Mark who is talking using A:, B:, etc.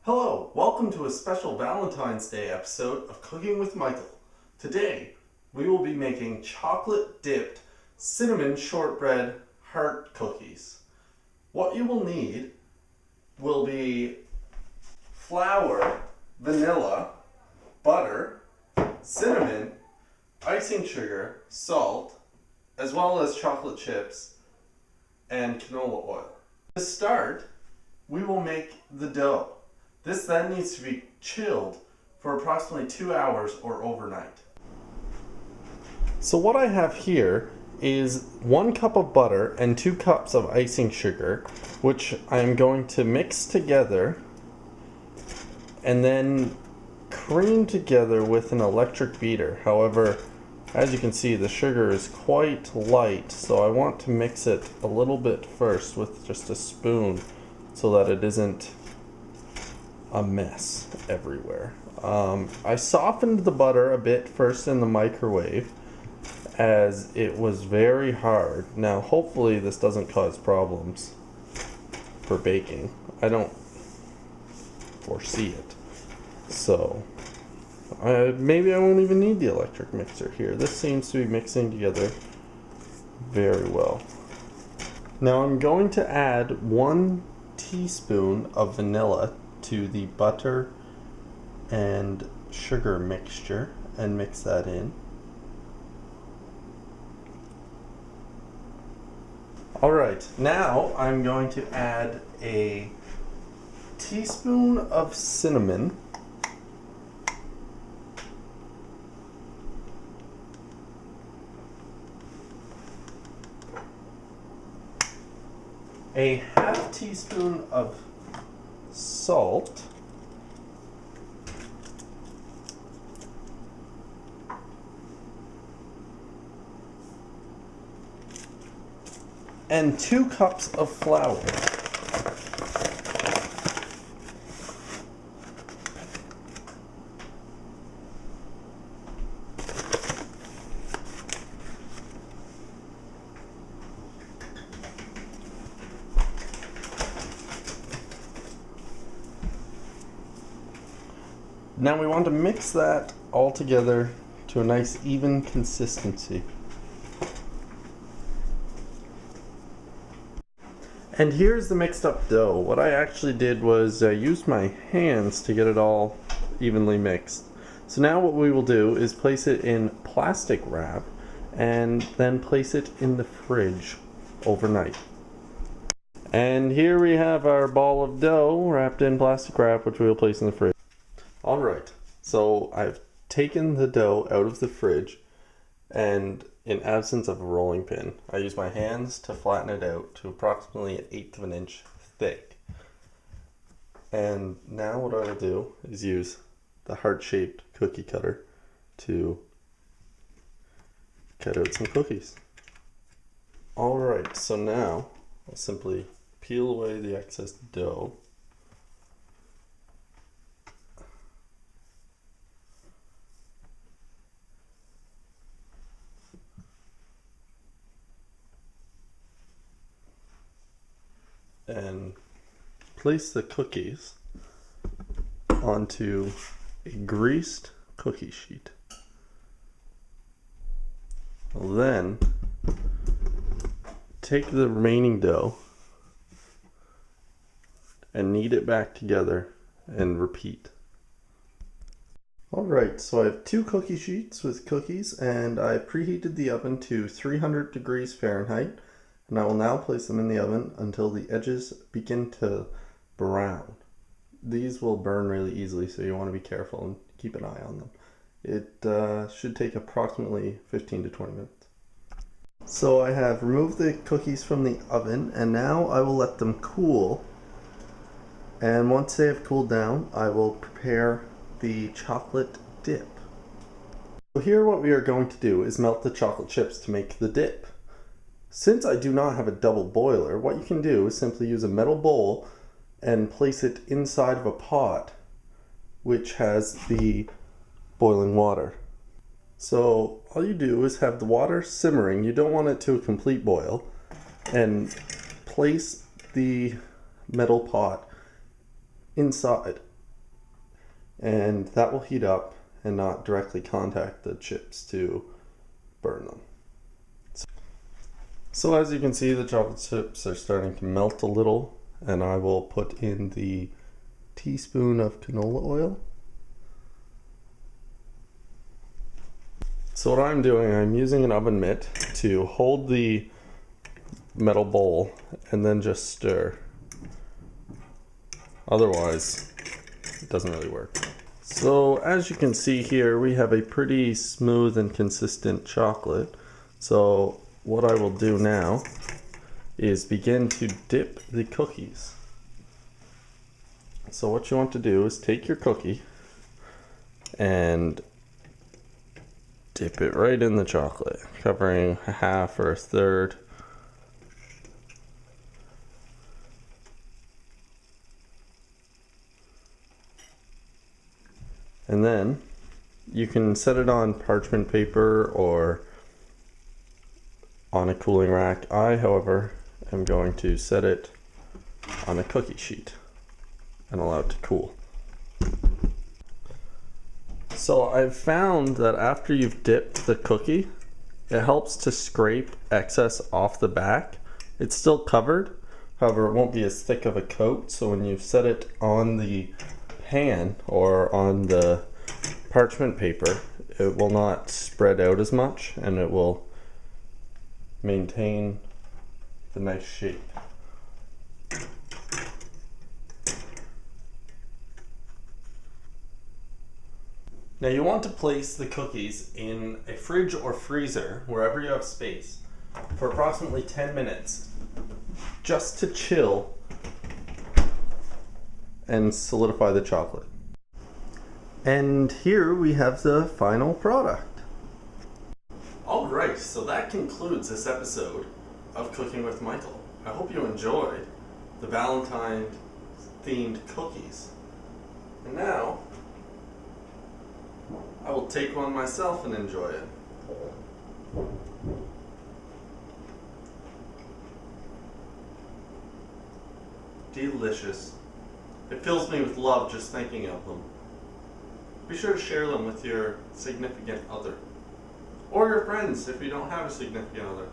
A: Hello, welcome to a special Valentine's Day episode of Cooking with Michael. Today, we will be making chocolate dipped cinnamon shortbread heart cookies. What you will need will be flour, vanilla, butter, cinnamon, icing sugar, salt, as well as chocolate chips and canola oil. To start, we will make the dough. This then needs to be chilled for approximately 2 hours or overnight. So what I have here is 1 cup of butter and 2 cups of icing sugar, which I'm going to mix together and then cream together with an electric beater. However, as you can see, the sugar is quite light, so I want to mix it a little bit first with just a spoon so that it isn't a mess everywhere. I softened the butter a bit first in the microwave as it was very hard. Now hopefully this doesn't cause problems for baking. I don't foresee it. So maybe I won't even need the electric mixer here. This seems to be mixing together very well. Now I'm going to add 1 teaspoon of vanilla to the butter and sugar mixture and mix that in. Alright, now I'm going to add a teaspoon of cinnamon, a half teaspoon of salt, and 2 cups of flour. Now we want to mix that all together to a nice even consistency. And here's the mixed up dough. What I actually did was use my hands to get it all evenly mixed. So now what we will do is place it in plastic wrap and then place it in the fridge overnight. And here we have our ball of dough wrapped in plastic wrap, which we will place in the fridge. Alright, so I've taken the dough out of the fridge, and in absence of a rolling pin, I use my hands to flatten it out to approximately 1/8 of an inch thick. And now what I will do is use the heart-shaped cookie cutter to cut out some cookies. Alright, so now I'll simply peel away the excess dough. And place the cookies onto a greased cookie sheet. I'll then take the remaining dough and knead it back together and repeat. Alright, so I have 2 cookie sheets with cookies, and I preheated the oven to 300 degrees Fahrenheit. And I will now place them in the oven until the edges begin to brown. These will burn really easily, so you want to be careful and keep an eye on them. It should take approximately 15 to 20 minutes. So I have removed the cookies from the oven, and now I will let them cool. And once they have cooled down, I will prepare the chocolate dip. So here what we are going to do is melt the chocolate chips to make the dip. Since I do not have a double boiler, what you can do is simply use a metal bowl and place it inside of a pot which has the boiling water. So all you do is have the water simmering. You don't want it to a complete boil, and place the metal pot inside and that will heat up and not directly contact the chips to burn them. So as you can see, the chocolate chips are starting to melt a little, and I will put in the teaspoon of canola oil. So what I'm doing, I'm using an oven mitt to hold the metal bowl and then just stir. Otherwise, it doesn't really work. So as you can see here, we have a pretty smooth and consistent chocolate. So what I will do now is begin to dip the cookies. So what you want to do is take your cookie and dip it right in the chocolate, covering a half or a third. And then you can set it on parchment paper or on a cooling rack. I, however, am going to set it on a cookie sheet and allow it to cool. So I've found that after you've dipped the cookie, it helps to scrape excess off the back. It's still covered, however it won't be as thick of a coat, so when you set it on the pan or on the parchment paper, it will not spread out as much and it will maintain the nice shape. Now you want to place the cookies in a fridge or freezer, wherever you have space, for approximately 10 minutes, just to chill and solidify the chocolate. And here we have the final product. Alright, so that concludes this episode of Cooking with Michael. I hope you enjoyed the Valentine themed cookies. And now, I will take one myself and enjoy it. Delicious. It fills me with love just thinking of them. Be sure to share them with your significant other. Or your friends if you don't have a significant other.